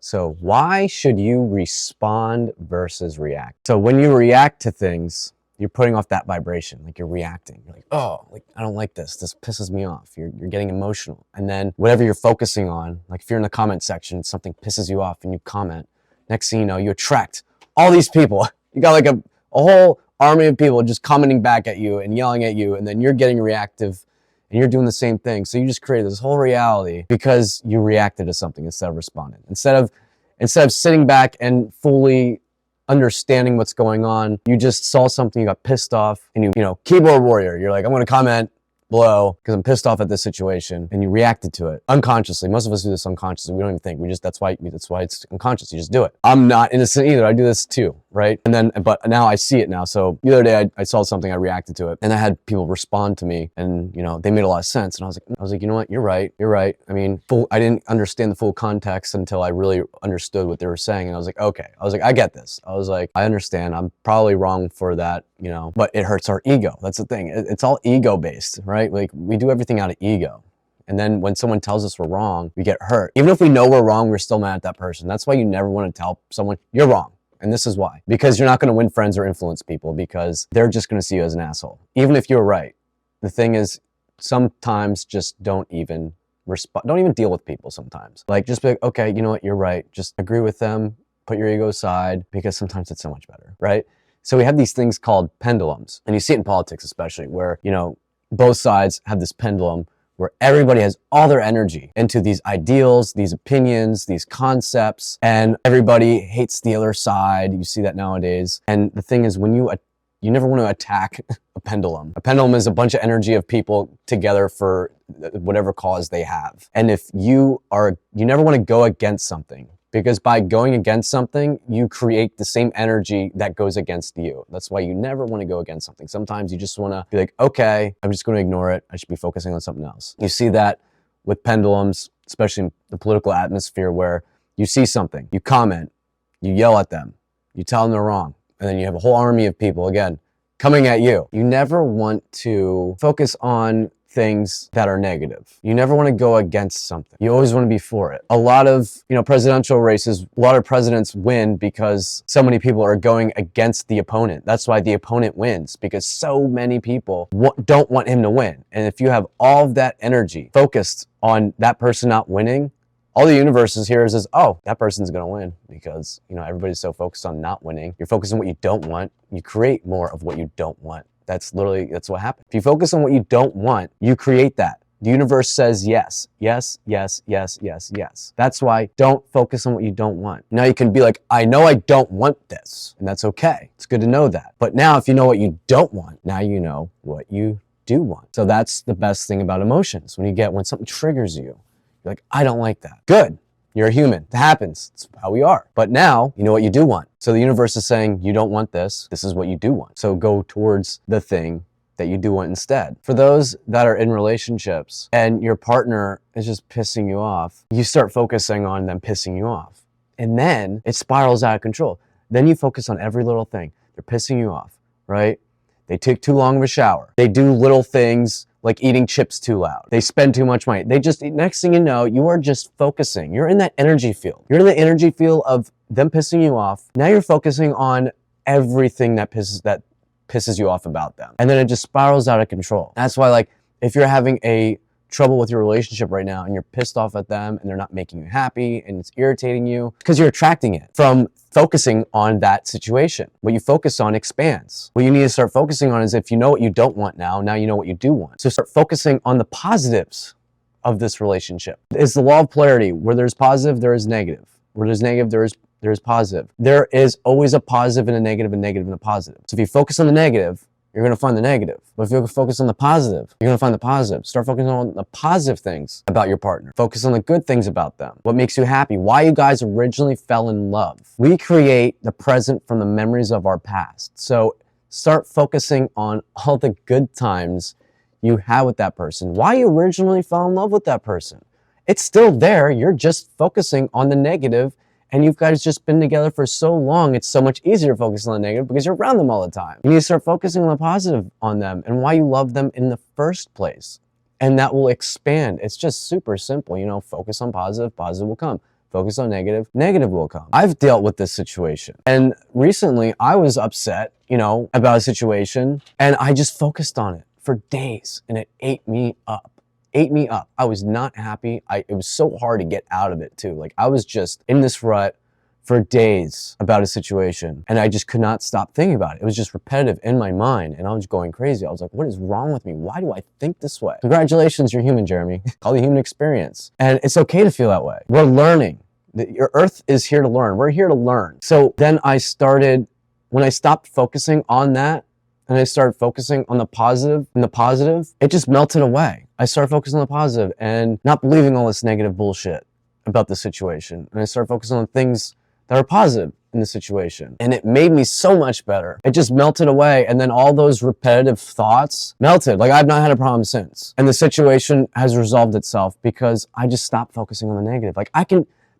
So why should you respond versus react? So when you react to things, you're putting off that vibration, like you're reacting. You're like, oh, like I don't like this. This pisses me off. You're getting emotional. And then whatever you're focusing on, like if you're in the comment section, something pisses you off and you comment, next thing you know, you attract all these people. You got like a whole army of people just commenting back at you and yelling at you, and then you're getting reactive and you're doing the same thing. So you just created this whole reality because you reacted to something instead of responding. Instead of sitting back and fully understanding what's going on, you just saw something, you got pissed off, and you know, keyboard warrior, you're like, I'm gonna comment below because I'm pissed off at this situation, and you reacted to it unconsciously. Most of us do this unconsciously. We don't even think. That's why it's unconscious. You just do it. I'm not innocent either. I do this too, right? But now I see it now. So the other day I saw something, I reacted to it, and I had people respond to me, and you know, they made a lot of sense. And I was like, you know what? You're right. I mean, I didn't understand the full context until I really understood what they were saying, and I was like, okay. I get this. I understand. I'm probably wrong for that, you know, but it hurts our ego. That's the thing. It's all ego based, right? Like we do everything out of ego. And then when someone tells us we're wrong, we get hurt. Even if we know we're wrong, we're still mad at that person. That's why you never want to tell someone you're wrong. And this is why. Because you're not going to win friends or influence people, because they're just going to see you as an asshole. Even if you're right. The thing is, sometimes just don't even deal with people sometimes. Like just be like, okay, you know what, you're right. Just agree with them, put your ego aside, because sometimes it's so much better, right? So we have these things called pendulums, and you see it in politics especially, where, you know, both sides have this pendulum where everybody has all their energy into these ideals, these opinions, these concepts, and everybody hates the other side. You see that nowadays. And the thing is, when you never want to attack a pendulum. A pendulum is a bunch of energy of people together for whatever cause they have. And if you never want to go against something, because by going against something, you create the same energy that goes against you. That's why you never want to go against something. Sometimes you just want to be like, okay, I'm just going to ignore it. I should be focusing on something else. You see that with pendulums, especially in the political atmosphere, where you see something, you comment, you yell at them, you tell them they're wrong, and then you have a whole army of people, again, coming at you. You never want to focus on things that are negative. You never want to go against something. You always want to be for it. A lot of, you know, presidential races, a lot of presidents win because so many people are going against the opponent. That's why the opponent wins, because so many people don't want him to win. And if you have all of that energy focused on that person not winning, all the universe hears is, oh, that person's going to win, because, you know, everybody's so focused on not winning. You're focused on what you don't want. You create more of what you don't want. That's what happens. If you focus on what you don't want, you create that. The universe says yes, yes, yes, yes, yes, yes. That's why don't focus on what you don't want. Now you can be like, I know I don't want this, and that's okay. It's good to know that. But now if you know what you don't want, now you know what you do want. So that's the best thing about emotions. When something triggers you, you're like, I don't like that. Good. You're a human. It happens. It's how we are. But now you know what you do want. So the universe is saying, you don't want this. This is what you do want. So go towards the thing that you do want instead. For those that are in relationships and your partner is just pissing you off, you start focusing on them pissing you off. And then it spirals out of control. Then you focus on every little thing. They're pissing you off, right? They take too long of a shower. They do little things like eating chips too loud. They spend too much money. Next thing you know, you are just focusing. You're in that energy field. You're in the energy field of them pissing you off. Now you're focusing on everything that pisses you off about them. And then it just spirals out of control. That's why, like, if you're having a trouble with your relationship right now and you're pissed off at them and they're not making you happy and it's irritating you, because you're attracting it from focusing on that situation. What you focus on expands. What you need to start focusing on is, if you know what you don't want now you know what you do want. So start focusing on the positives of this relationship. It's the law of polarity. Where there's positive, there is negative. Where there's negative, there is positive. There is always a positive and a negative and a positive. So if you focus on the negative, you're going to find the negative. But if you focus on the positive, you're going to find the positive. Start focusing on the positive things about your partner. Focus on the good things about them. What makes you happy? Why you guys originally fell in love. We create the present from the memories of our past. So start focusing on all the good times you had with that person. Why you originally fell in love with that person. It's still there. You're just focusing on the negative. And you guys just been together for so long, it's so much easier to focus on the negative because you're around them all the time. You need to start focusing on the positive on them and why you love them in the first place. And that will expand. It's just super simple, you know, focus on positive, positive will come. Focus on negative, negative will come. I've dealt with this situation. And recently I was upset, about a situation, and I just focused on it for days, and it ate me up. I was not happy. It was so hard to get out of it too. Like, I was just in this rut for days about a situation, and I just could not stop thinking about it. It was just repetitive in my mind, and I was going crazy. I was like, what is wrong with me? Why do I think this way? Congratulations, you're human, Jeremy. Call the human experience. And it's okay to feel that way. We're learning. Your earth is here to learn. We're here to learn. So then when I stopped focusing on that, and I started focusing on the positive, it just melted away. I started focusing on the positive and not believing all this negative bullshit about the situation. And I started focusing on things that are positive in the situation. And it made me so much better. It just melted away. And then all those repetitive thoughts melted. Like, I've not had a problem since. And the situation has resolved itself because I just stopped focusing on the negative. Like,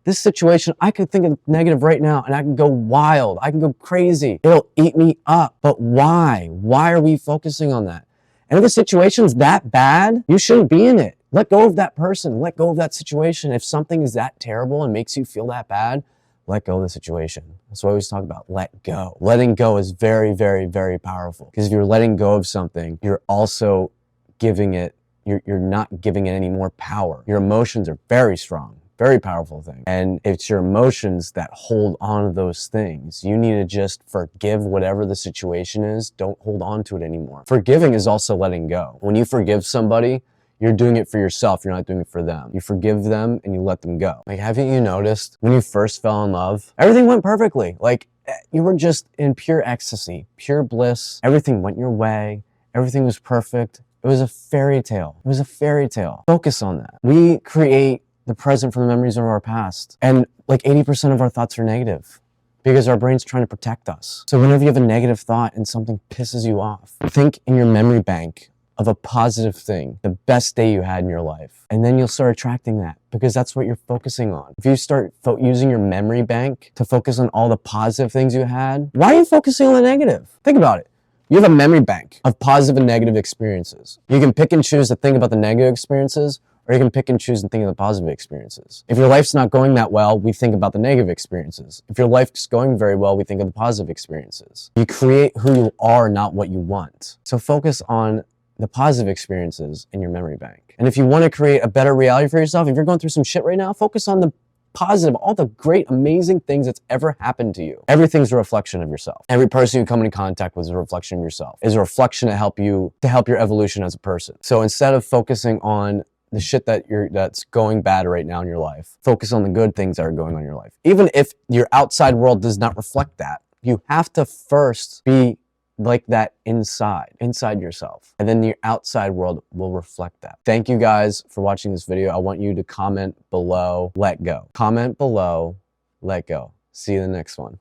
this situation, I could think of negative right now and I can go wild. I can go crazy. It'll eat me up. But why? Why are we focusing on that? And if the situation's that bad, you shouldn't be in it. Let go of that person. Let go of that situation. If something is that terrible and makes you feel that bad, let go of the situation. That's what I always talk about. Let go. Letting go is very, very, very powerful. Because if you're letting go of something, you're also giving it, you're not giving it any more power. Your emotions are very strong. Very powerful thing. And it's your emotions that hold on to those things. You need to just forgive whatever the situation is. Don't hold on to it anymore. Forgiving is also letting go. When you forgive somebody, you're doing it for yourself. You're not doing it for them. You forgive them and you let them go. Like, haven't you noticed when you first fell in love, everything went perfectly. Like, you were just in pure ecstasy, pure bliss. Everything went your way. Everything was perfect. It was a fairy tale. It was a fairy tale. Focus on that. We create the present from the memories of our past. And like 80% of our thoughts are negative because our brain's trying to protect us. So whenever you have a negative thought and something pisses you off, think in your memory bank of a positive thing, the best day you had in your life. And then you'll start attracting that because that's what you're focusing on. If you start using your memory bank to focus on all the positive things you had, why are you focusing on the negative? Think about it. You have a memory bank of positive and negative experiences. You can pick and choose to think about the negative experiences, or you can pick and choose and think of the positive experiences. If your life's not going that well, we think about the negative experiences. If your life's going very well, we think of the positive experiences. You create who you are, not what you want. So focus on the positive experiences in your memory bank. And if you want to create a better reality for yourself, if you're going through some shit right now, focus on the positive, all the great, amazing things that's ever happened to you. Everything's a reflection of yourself. Every person you come into contact with is a reflection of yourself. Is a reflection to help your evolution as a person. So instead of focusing on the shit that's going bad right now in your life, focus on the good things that are going on in your life. Even if your outside world does not reflect that, you have to first be like that inside yourself. And then your outside world will reflect that. Thank you guys for watching this video. I want you to comment below, let go. Comment below, let go. See you in the next one.